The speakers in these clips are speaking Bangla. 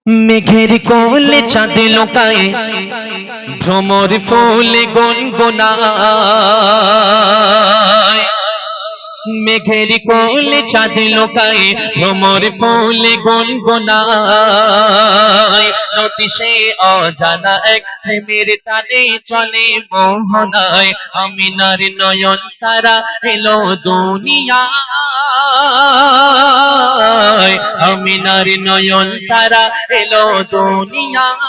মেঘের কোলে চাঁদ লোকায় ভ্রমর ফুলে গুনগুনায়। মেঘের কোলে চাঁদ লোকায় ভ্রমর ফুলে গুনগুনায়। নদী সে অজানা এক প্রেমের টানে চলে মোহনায়। আমিনার নয়ন তারা এলো দুনিয়ায়। আমিনার নয়ন তারা এলো দুনিয়ায়।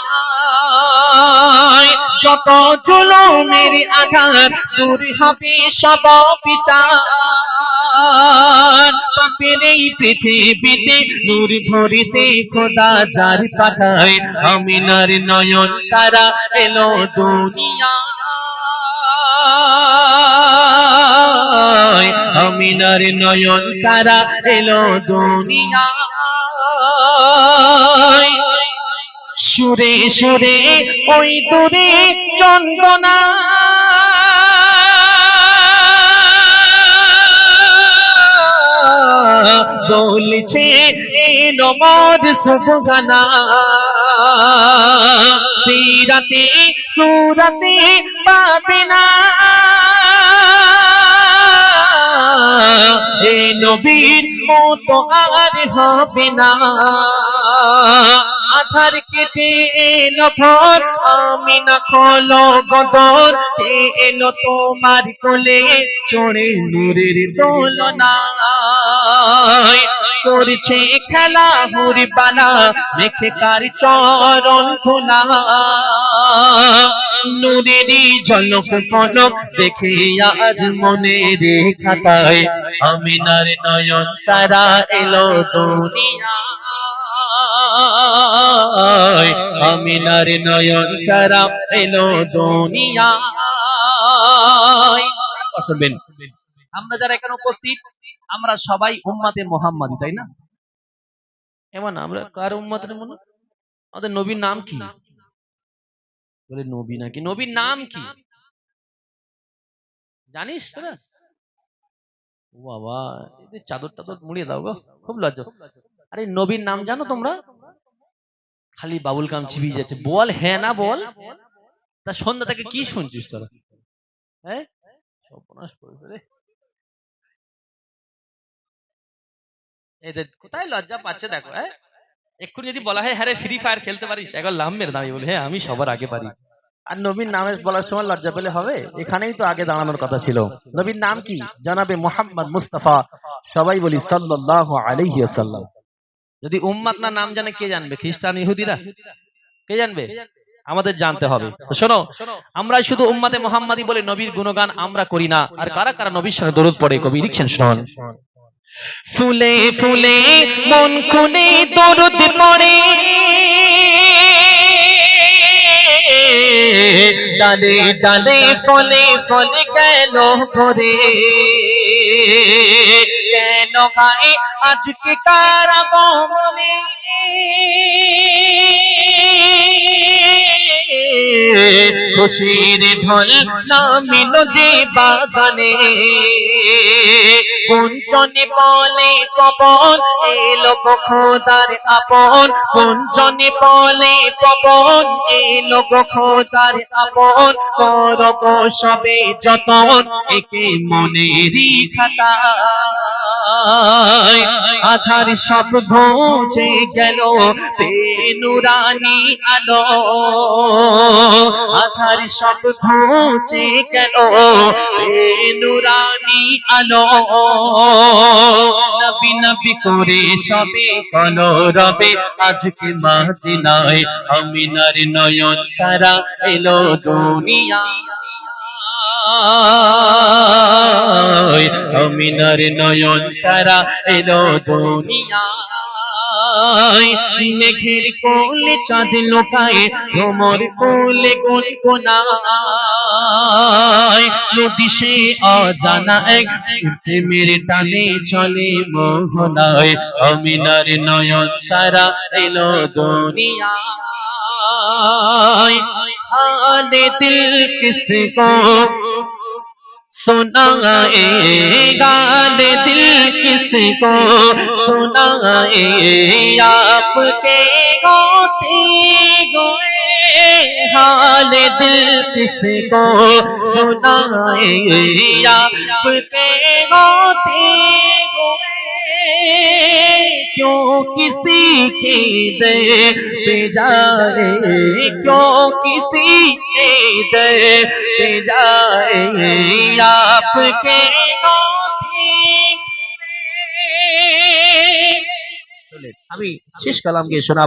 যত জুলুমের আঘাত দূর হবে সব বিচার। পাপের এই পৃথিবীতে নূর ভরিতে খোদা যার পাঠায়। আমিনার নয়ন তারা এলো দুনিয়ায়। আমিনার নয়ন তারা এলো দুনিয়ায়। সুরে সুরে ওই দূরে চন্দনা বলছে নমদ সুবহানা। সিরাতে সুরাতে পাবে না এ নবীর মতো আর হবে না। আধার কেটে এলো ভোর, আমিনা খোলো গদর। কে এলো তোমার কোলে চড়ে নূরের দোলনায়। করছে খেলা হুরবালা মেখে কার চরণ ধুলা। নূরেরই ঝলক পলক দেখে আজ মনের খাতায়। আমিনার নয়ন তারা এলো দুনিয়ায়। আমিনার নয়ন তারা এলো দুনিয়ায়। শুনবেন, আমরা যারা এখানে উপস্থিত আমরা সবাই উম্মতে মুহাম্মাদি, তাই না? এমন আমরা কার উম্মতের মনে? আমাদের নবীর নাম কি? বলে নবী নাকি? নবীর নাম কি জানিস তোরা? ও বাবা, এই চাদর টাদর মুড়িয়ে দাও গো, খুব লজ্জা। আরে নবীর নাম জানো তোমরা? খালি বাবুল কাম চিবিয়ে যাচ্ছে। বল হ্যাঁ না বল। তা সন্ধ্যা থেকে কি শুনছিস তোরা? হ্যাঁ, সর্বনাশ করেছে রে। এদের কোথায় লজ্জা পাচ্ছে দেখো। হ্যাঁ, এক্ষুনি যদি বলা হয় হ্যাঁ রে ফ্রি ফায়ার খেলতে পারিস, একবার লাম মেরে দাঁড়িয়ে বলে হ্যাঁ আমি সবার আগে পারি। আর নবীর নামে বলার সময় লজ্জা পেলে হবে? এখানেই তো আগে দাঁড়ানোর কথা ছিল। নবীর নাম কি? জনাবে মুহাম্মদ মুস্তাফা। সবাই বলি সাল্লাল্লাহু আলাইহি ওয়াসাল্লাম। যদি উম্মত না নাম জানে কে জানবে? খ্রিস্টান ইহুদিরা? কে জানবে? আমাদের জানতে হবে। তো শোনো, আমরা শুধু উম্মতে মুহাম্মাদি বলে নবীর গুণগান আমরা করি না। আর কারা কারা নবীর সাথে দরুদ পড়ে কবি লিখছেন শুনুন। ফুলে ফুলে মন খুলে দরুদ পড়ে, ডালে ডালে ফলে ফলে কেন করে। কেন গায়ে আজকে কার আগমনে, খুশির ঢল নামিল যে বাগানে। কুঞ্জনে বলে পবন এলো গো খোদার আপন। কুঞ্জনে বলে পবন এলো গো খোদার আপন। করব সবে যতন একে মনেরই খাতায়। আধার সব ঘুচে গেল বেনুরানি আলো। আধার সব ঘুচে গেল বেনুরানি আলো। নবী নবী করে সবে কলরবে আজকে মদিনায়। আমিনার নয়ন তারা এলো দুনিয়ায়। আমিনার নয়ন তারা এলো দুনিয়ায়। মেঘের কোলে চাঁদ লোকায় ভ্রমর ফুলে গুনগুনায়। নদী সে অজানা এক প্রেমের টানে চলে মোহনায়। আমিনার নয়ন তারা এলো দুনিয়ায়। হালে দিল কিসকো सुनाएगा, दिल किसको सुनाए आपके किसको सुनाए आपके होते हुए क्यों किसी के दर पे जाए क्यों किसी के दर पे जाए आपके होते हुए। আমি শেষ কালাম গিয়ে শোনাবো।